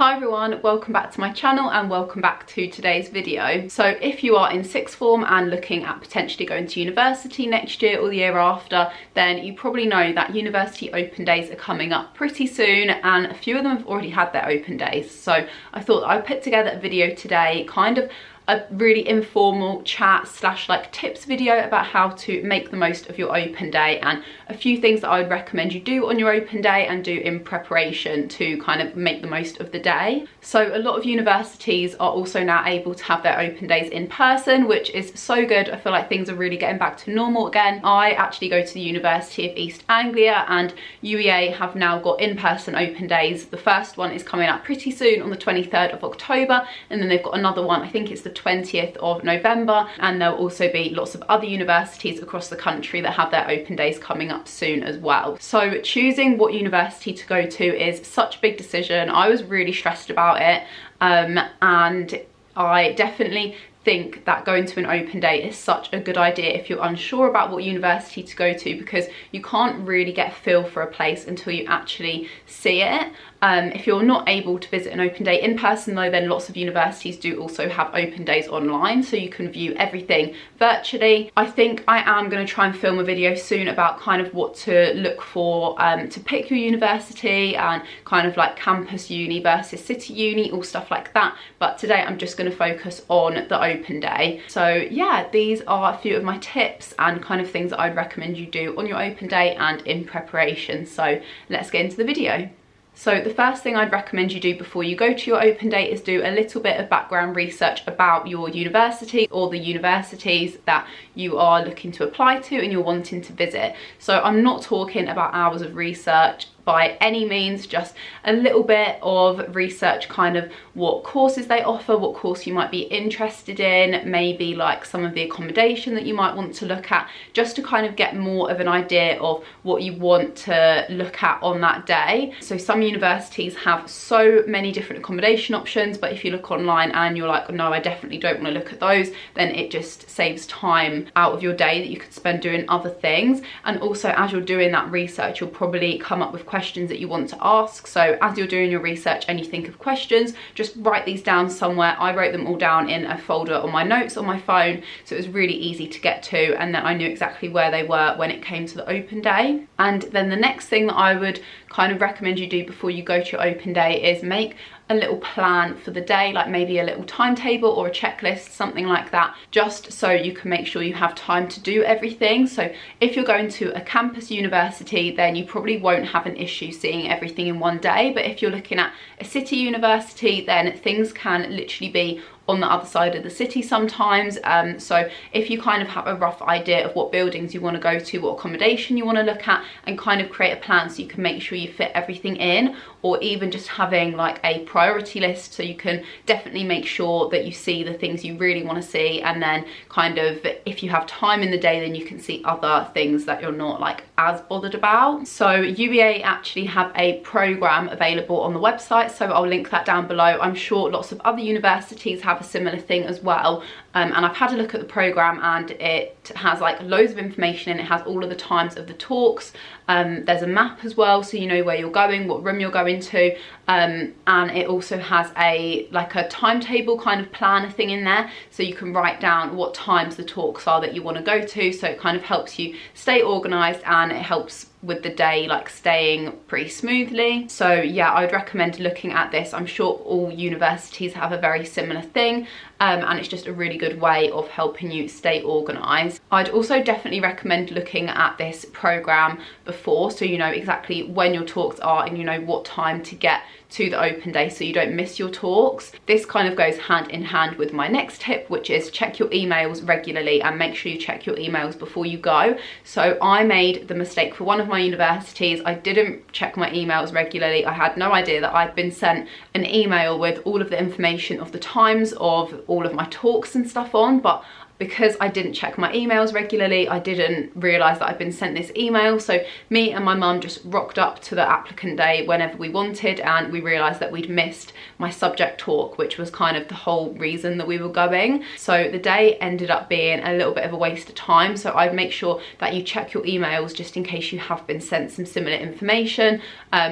Hi everyone, welcome back to my channel and welcome back to today's video. So if you are in sixth form and looking at potentially going to university next year or the year after, then you probably know that university open days are coming up pretty soon, and a few of them have already had their open days. So I thought I'd put together a video today, kind of a really informal chat slash like tips video about how to make the most of your open day, and a few things that I would recommend you do on your open day and do in preparation to kind of make the most of the day. So a lot of universities are also now able to have their open days in person, which is so good. I feel like things are really getting back to normal again. I actually go to the University of East Anglia, and UEA have now got in-person open days. The first one is coming up pretty soon on the 23rd of October, and then they've got another one, I think it's the 20th of November, and there'll also be lots of other universities across the country that have their open days coming up soon as well. So choosing what university to go to is such a big decision. I was really stressed about it, and I definitely think that going to an open day is such a good idea if you're unsure about what university to go to, because you can't really get a feel for a place until you actually see it. If you're not able to visit an open day in person though, then lots of universities do also have open days online, so you can view everything virtually. I think I am going to try and film a video soon about kind of what to look for to pick your university, and kind of like campus uni versus city uni, all stuff like that. But today I'm just going to focus on the open day. So yeah, these are a few of my tips and kind of things that I'd recommend you do on your open day and in preparation. So let's get into the video. So the first thing I'd recommend you do before you go to your open day is do a little bit of background research about your university or the universities that you are looking to apply to and you're wanting to visit. So I'm not talking about hours of research by any means, just a little bit of research, kind of what courses they offer, what course you might be interested in, maybe like some of the accommodation that you might want to look at, just to kind of get more of an idea of what you want to look at on that day. So some universities have so many different accommodation options, but if you look online and you're like, no, I definitely don't want to look at those, then it just saves time out of your day that you could spend doing other things. And also, as you're doing that research, you'll probably come up with questions that you want to ask. So as you're doing your research and you think of questions, just write these down somewhere. I wrote them all down in a folder on my notes on my phone, so it was really easy to get to, and then I knew exactly where they were when it came to the open day. And then the next thing that I would kind of recommend you do before you go to your open day is make a little plan for the day, like maybe a little timetable or a checklist, something like that, just so you can make sure you have time to do everything. So if you're going to a campus university, then you probably won't have an issue seeing everything in one day, but if you're looking at a city university, then things can literally be on the other side of the city sometimes. So if you kind of have a rough idea of what buildings you want to go to, what accommodation you want to look at, and kind of create a plan so you can make sure you fit everything in, or even just having like a priority list so you can definitely make sure that you see the things you really want to see, and then kind of if you have time in the day, then you can see other things that you're not like as bothered about. So UEA actually have a program available on the website, so I'll link that down below. I'm sure lots of other universities have a similar thing as well, and I've had a look at the program, and it has like loads of information, and it has all of the times of the talks. There's a map as well, so you know where you're going, what room you're going to, and it also has a like a timetable kind of planner thing in there, so you can write down what times the talks are that you want to go to. So it kind of helps you stay organized, and it helps with the day like staying pretty smoothly. So yeah, I would recommend looking at this. I'm sure all universities have a very similar thing, and it's just a really good way of helping you stay organized. I'd also definitely recommend looking at this program before, so you know exactly when your talks are and you know what time to get to the open day so you don't miss your talks. This kind of goes hand in hand with my next tip, which is check your emails regularly and make sure you check your emails before you go. So I made the mistake for one of my universities. I didn't check my emails regularly. I had no idea that I'd been sent an email with all of the information of the times of all of my talks and stuff on, but because I didn't check my emails regularly, I didn't realise that I'd been sent this email. So me and my mum just rocked up to the applicant day whenever we wanted, and we realised that we'd missed my subject talk, which was kind of the whole reason that we were going. So the day ended up being a little bit of a waste of time. So I'd make sure that you check your emails just in case you have been sent some similar information,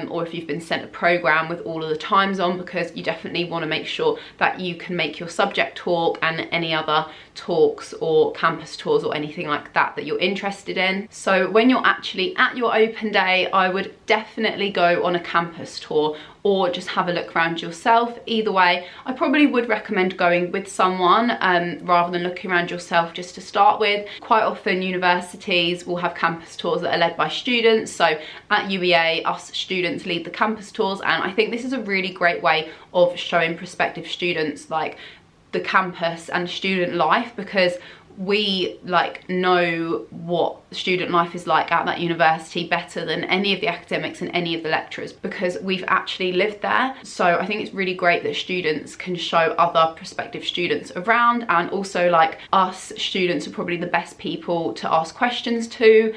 or if you've been sent a programme with all of the times on, because you definitely want to make sure that you can make your subject talk and any other talks or campus tours or anything like that that you're interested in. So when you're actually at your open day, I would definitely go on a campus tour or just have a look around yourself. Either way, I probably would recommend going with someone rather than looking around yourself just to start with. Quite often universities will have campus tours that are led by students. So at UEA, us students lead the campus tours, and I think this is a really great way of showing prospective students like the campus and student life, because we like know what student life is like at that university better than any of the academics and any of the lecturers, because we've actually lived there. So I think it's really great that students can show other prospective students around, and also like us students are probably the best people to ask questions to,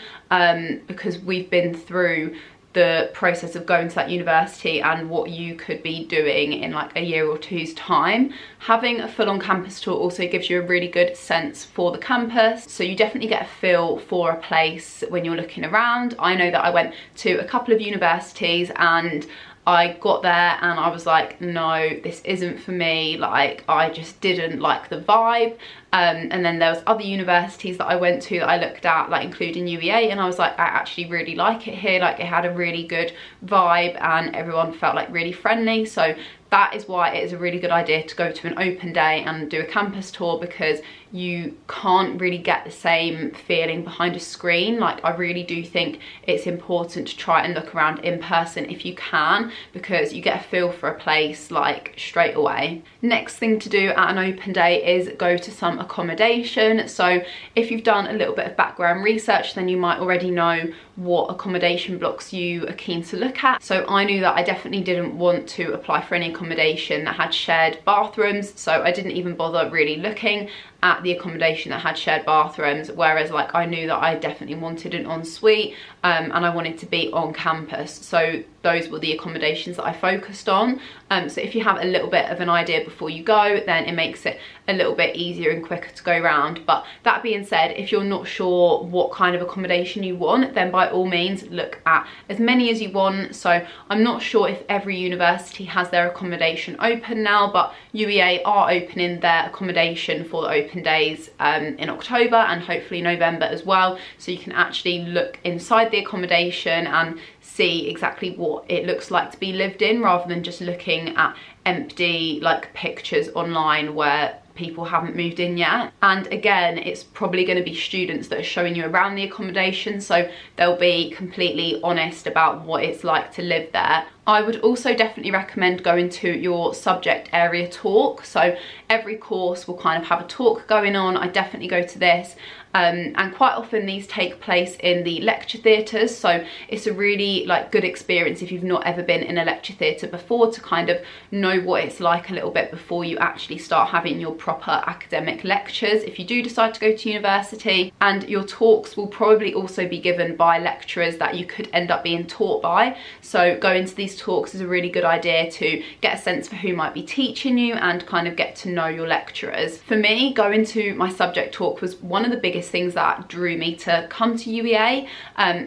because we've been through the process of going to that university and what you could be doing in like a year or two's time. Having a full-on campus tour also gives you a really good sense for the campus, so you definitely get a feel for a place when you're looking around. I know that I went to a couple of universities and I got there and I was like, no, this isn't for me. Like, I just didn't like the vibe. And then there was other universities that I went to that I looked at, like including UEA, and I was like, I actually really like it here. Like, it had a really good vibe and everyone felt like really friendly. So that is why it is a really good idea to go to an open day and do a campus tour, because you can't really get the same feeling behind a screen. Like, I really do think it's important to try and look around in person if you can, because you get a feel for a place like straight away. Next thing to do at an open day is go to some accommodation. So if you've done a little bit of background research, then you might already know what accommodation blocks you are keen to look at. So I knew that I definitely didn't want to apply for any accommodation that had shared bathrooms, so I didn't even bother really looking at the accommodation that had shared bathrooms, whereas like I knew that I definitely wanted an ensuite, and I wanted to be on campus. So those were the accommodations that I focused on. So if you have a little bit of an idea before you go, then it makes it a little bit easier and quicker to go around. But that being said, if you're not sure what kind of accommodation you want, then by all means look at as many as you want. So I'm not sure if every university has their accommodation open now, but UEA are opening their accommodation for the open days in October and hopefully November as well. So you can actually look inside the accommodation and see exactly what it looks like to be lived in, rather than just looking at empty like pictures online where people haven't moved in yet. And again, it's probably going to be students that are showing you around the accommodation, so they'll be completely honest about what it's like to live there. I would also definitely recommend going to your subject area talk. So every course will kind of have a talk going on. I definitely go to this. And quite often these take place in the lecture theatres, so it's a really like good experience if you've not ever been in a lecture theatre before, to kind of know what it's like a little bit before you actually start having your proper academic lectures if you do decide to go to university. And your talks will probably also be given by lecturers that you could end up being taught by, so going to these talks is a really good idea to get a sense for who might be teaching you and kind of get to know your lecturers. For me, going to my subject talk was one of the biggest things that drew me to come to UEA.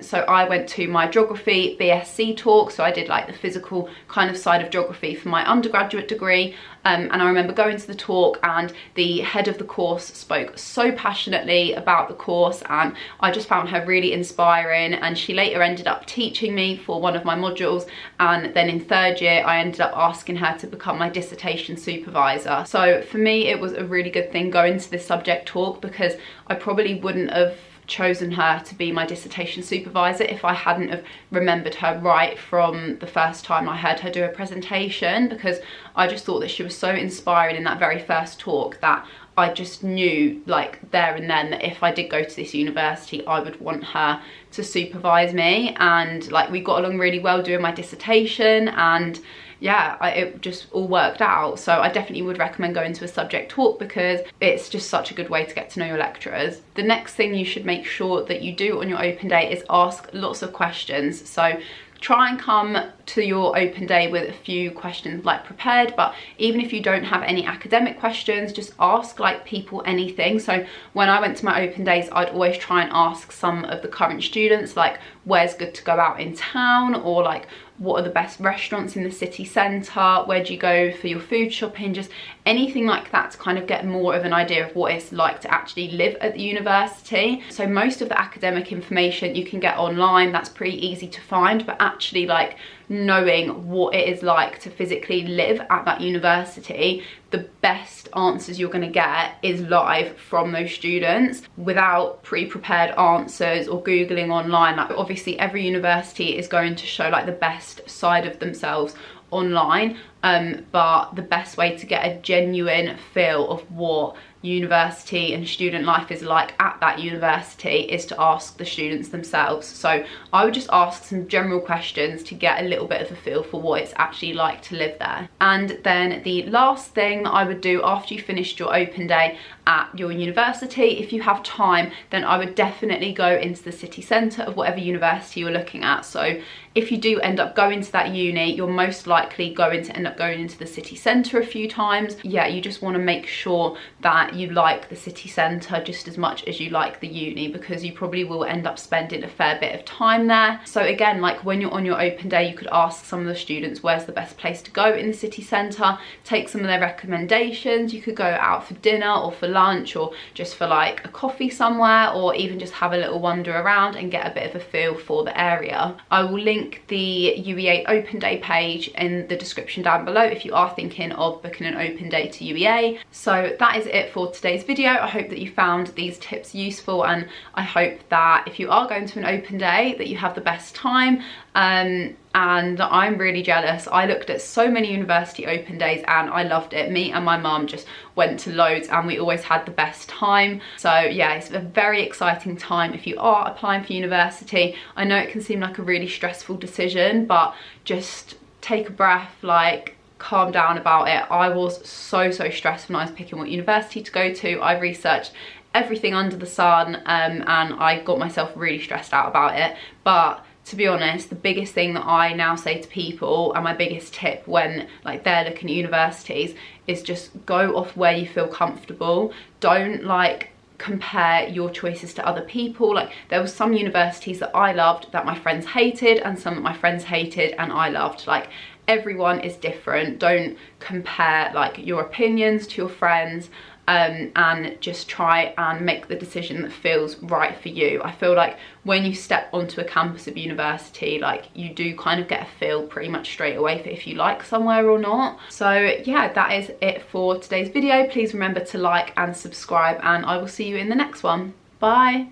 So I went to my geography BSc talk, so I did like the physical kind of side of geography for my undergraduate degree. And I remember going to the talk and the head of the course spoke so passionately about the course, and I just found her really inspiring, and she later ended up teaching me for one of my modules, and then in third year I ended up asking her to become my dissertation supervisor. So for me it was a really good thing going to this subject talk, because I probably wouldn't have chosen her to be my dissertation supervisor if I hadn't have remembered her right from the first time I heard her do a presentation, because I just thought that she was so inspiring in that very first talk that I just knew like there and then that if I did go to this university I would want her to supervise me. And like we got along really well doing my dissertation, and yeah, it just all worked out. So I definitely would recommend going to a subject talk because it's just such a good way to get to know your lecturers. The next thing you should make sure that you do on your open day is ask lots of questions. So try and come to your open day with a few questions like prepared, but even if you don't have any academic questions, just ask like people anything. So when I went to my open days, I'd always try and ask some of the current students like where's good to go out in town, or like what are the best restaurants in the city centre, where do you go for your food shopping, just anything like that to kind of get more of an idea of what it's like to actually live at the university. So most of the academic information you can get online, that's pretty easy to find, but actually like knowing what it is like to physically live at that university, the best answers you're going to get is live from those students without pre-prepared answers or googling online. Like obviously every university is going to show like the best side of themselves online, but the best way to get a genuine feel of what university and student life is like at that university is to ask the students themselves. So I would just ask some general questions to get a little bit of a feel for what it's actually like to live there. And then the last thing that I would do after you finished your open day at your university, if you have time, then I would definitely go into the city centre of whatever university you're looking at. So if you do end up going to that uni, you're most likely going to end up going into the city centre a few times. Yeah, you just want to make sure that you like the city centre just as much as you like the uni, because you probably will end up spending a fair bit of time there. So again, like when you're on your open day, you could ask some of the students where's the best place to go in the city centre, take some of their recommendations. You could go out for dinner or for lunch or just for like a coffee somewhere, or even just have a little wander around and get a bit of a feel for the area. I will link the UEA open day page in the description down below if you are thinking of booking an open day to UEA. So that is it for today's video. I hope that you found these tips useful, and I hope that if you are going to an open day that you have the best time. And I'm really jealous. I looked at so many university open days and I loved it. Me and my mum just went to loads and we always had the best time. So yeah, it's a very exciting time if you are applying for university. I know it can seem like a really stressful decision, but just take a breath, like calm down about it. I was so stressed when I was picking what university to go to. I researched everything under the sun, and I got myself really stressed out about it. But to be honest, the biggest thing that I now say to people, and my biggest tip when like they're looking at universities, is just go off where you feel comfortable. Don't like compare your choices to other people. Like there were some universities that I loved that my friends hated, and some that my friends hated and I loved. Like everyone is different. Don't compare like your opinions to your friends. And just try and make the decision that feels right for you. I feel like when you step onto a campus of university, like you do kind of get a feel pretty much straight away for if you like somewhere or not. So yeah, that is it for today's video. Please remember to like and subscribe, and I will see you in the next one. Bye.